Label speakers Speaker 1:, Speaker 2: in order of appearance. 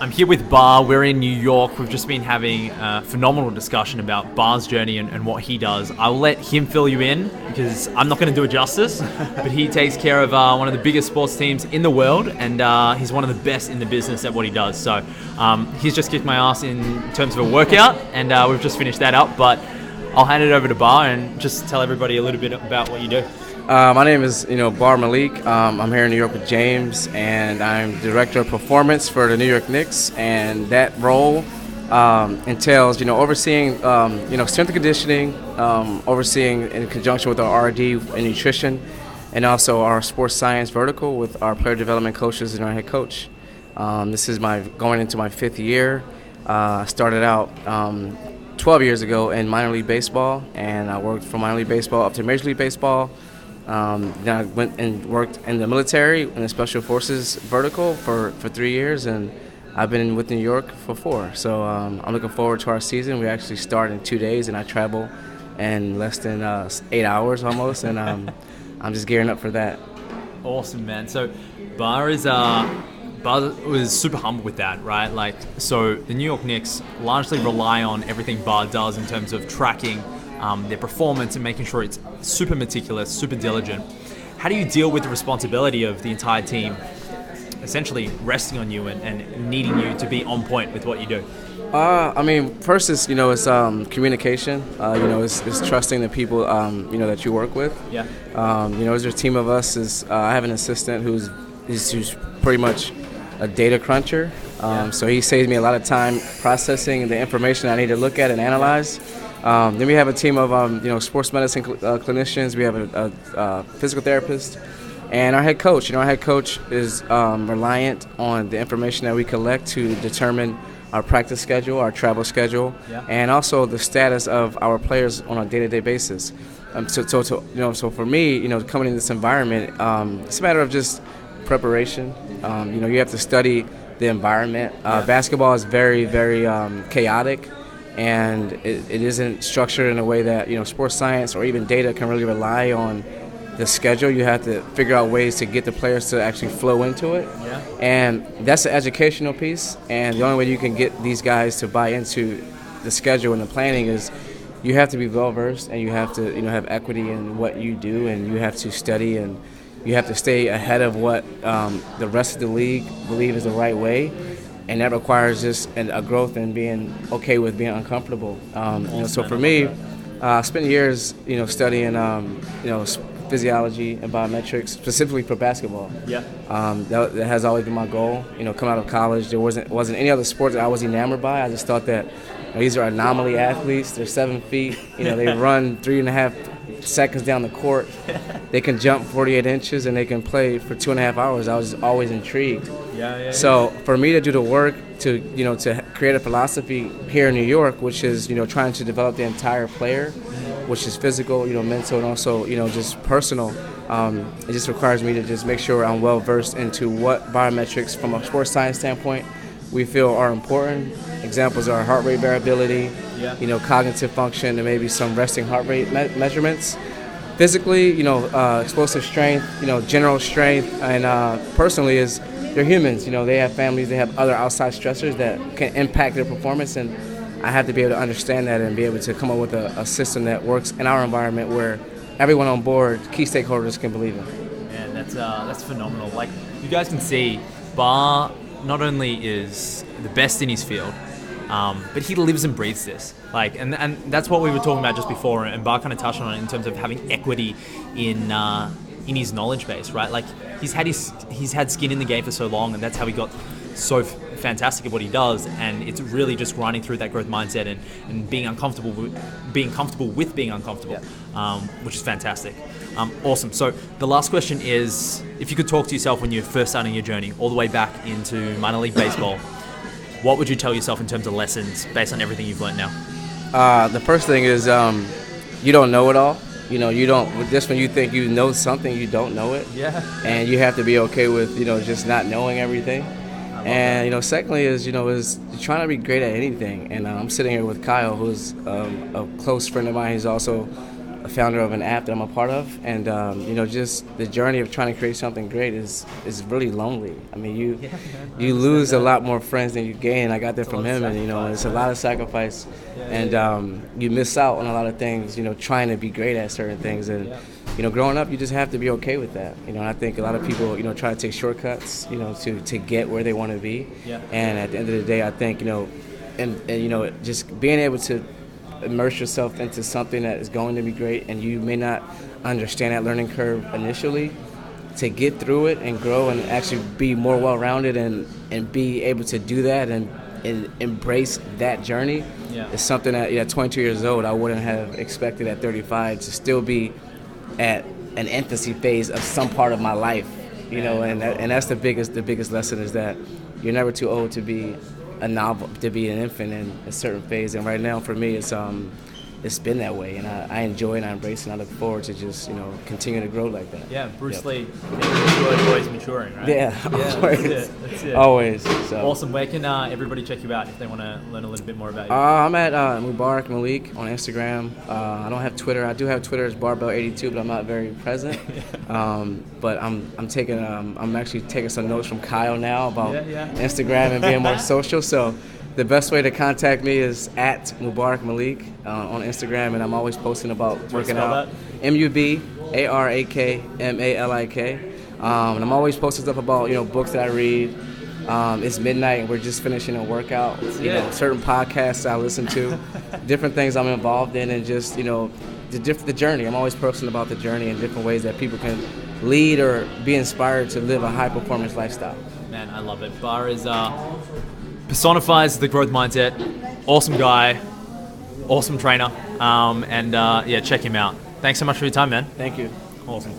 Speaker 1: I'm here with Bar. We're in New York. We've just been having a phenomenal discussion about Bar's journey and what he does. I'll let him fill you in because I'm not going to do it justice, but he takes care of one of the biggest sports teams in the world, and he's one of the best in the business at what he does. So he's just kicked my ass in terms of a workout, and we've just finished that up, but I'll hand it over to Bar and just tell everybody a little bit about what you do.
Speaker 2: My name is, Mubarak Malik. I'm here in New York with James, and I'm Director of Performance for the New York Knicks. And that role entails, overseeing, strength and conditioning, overseeing in conjunction with our R&D and nutrition, and also our sports science vertical with our player development coaches and our head coach. This is going into my 5th year. I started out 12 years ago in minor league baseball, and I worked from minor league baseball up to Major League Baseball. Then I went and worked in the military in the Special Forces vertical for 3 years, and I've been with New York for 4. So I'm looking forward to our season. We actually start in 2 days, and I travel in less than 8 hours almost, and I'm just gearing up for that.
Speaker 1: Awesome, man. So Bar was super humble with that, right? So the New York Knicks largely rely on everything Bar does in terms of tracking their performance and making sure it's super meticulous, super diligent. How do you deal with the responsibility of the entire team essentially resting on you and needing you to be on point with what you do?
Speaker 2: First is, it's communication. It's trusting the people, that you work with.
Speaker 1: Yeah.
Speaker 2: As a team of us, I have an assistant who's pretty much a data cruncher. So he saves me a lot of time processing the information I need to look at and analyze. Then we have a team of sports medicine clinicians. We have a physical therapist, and our head coach. Our head coach is reliant on the information that we collect to determine our practice schedule, our travel schedule, and also the status of our players on a day-to-day basis. So for me, coming in this environment, it's a matter of just preparation. You have to study the environment. Basketball is very, very chaotic. And it isn't structured in a way that sports science or even data can really rely on the schedule. You have to figure out ways to get the players to actually flow into it. And that's the educational piece, and the only way you can get these guys to buy into the schedule and the planning is you have to be well versed, and you have to have equity in what you do, and you have to study, and you have to stay ahead of what the rest of the league believe is the right way. And that requires just a growth and being okay with being uncomfortable. So for me, I spent years, studying, physiology and biometrics, specifically for basketball. That has always been my goal. Coming out of college, there wasn't any other sport that I was enamored by. I just thought that these are anomaly athletes. They're 7 feet. They run 3.5 seconds down the court. They can jump 48 inches, and they can play for 2.5 hours. I was always intrigued. So for me to do the work to create a philosophy here in New York, which is trying to develop the entire player, which is physical, mental, and also just personal. It just requires me to just make sure I'm well versed into what biometrics from a sports science standpoint we feel are important. Examples are heart rate variability, cognitive function, and maybe some resting heart rate measurements. Physically, explosive strength, general strength, and personally is they're humans. They have families, they have other outside stressors that can impact their performance, and I have to be able to understand that and be able to come up with a system that works in our environment where everyone on board, key stakeholders, can believe in.
Speaker 1: Man, that's phenomenal. Like, you guys can see, Bar not only is the best in his field, but he lives and breathes this. And that's what we were talking about just before, and Bar kind of touched on it in terms of having equity in his knowledge base, right? He's had skin in the game for so long, and that's how he got so fantastic at what he does, and it's really just grinding through that growth mindset and being comfortable with being uncomfortable, which is fantastic. Awesome. So the last question is, if you could talk to yourself when you're first starting your journey, all the way back into minor league baseball, what would you tell yourself in terms of lessons based on everything you've learned now?
Speaker 2: The first thing is you don't know it all. You don't. Just when you think you know something, you don't know it. And you have to be okay with just not knowing everything. And secondly is trying to be great at anything. And I'm sitting here with Kyle, who's a close friend of mine. He's also a founder of an app that I'm a part of, and just the journey of trying to create something great is really lonely. I mean, you lose a lot more friends than you gain. I got that from him, and it's a lot of sacrifice, and you miss out on a lot of things. Trying to be great at certain things, and growing up, you just have to be okay with that. And I think a lot of people try to take shortcuts, to get where they want to be.
Speaker 1: Yeah.
Speaker 2: And at the end of the day, I think and just being able to immerse yourself into something that is going to be great, and you may not understand that learning curve initially, to get through it and grow and actually be more well-rounded and be able to do that and embrace that journey is something that at 22 years old I wouldn't have expected at 35 to still be at an infancy phase of some part of my life, and that's the biggest lesson, is that you're never too old to be a novel, to be an infant in a certain phase. And right now for me it's been that way, and I enjoy it and I embrace it, and I look forward to just continue to grow like that.
Speaker 1: Yeah, Bruce Lee, always maturing, right?
Speaker 2: Yeah, always.
Speaker 1: That's it.
Speaker 2: Always. So.
Speaker 1: Awesome. Where can everybody check you out if they want to learn a little bit more about you?
Speaker 2: I'm at Mubarak Malik on Instagram. I don't have Twitter. I do have Twitter as Barbell82, but I'm not very present. But I'm actually taking some notes from Kyle now about Instagram and being more social. So the best way to contact me is at Mubarak Malik on Instagram, and I'm always posting about working out. Mubarak Malik. And I'm always posting stuff about books that I read. It's midnight and we're just finishing a workout. Certain podcasts I listen to, different things I'm involved in, and just the journey. I'm always posting about the journey and different ways that people can lead or be inspired to live a high performance lifestyle.
Speaker 1: Man, I love it. Bar is personifies the growth mindset. Awesome guy, awesome trainer, and check him out. Thanks so much for your time, man.
Speaker 2: Thank you.
Speaker 1: Awesome.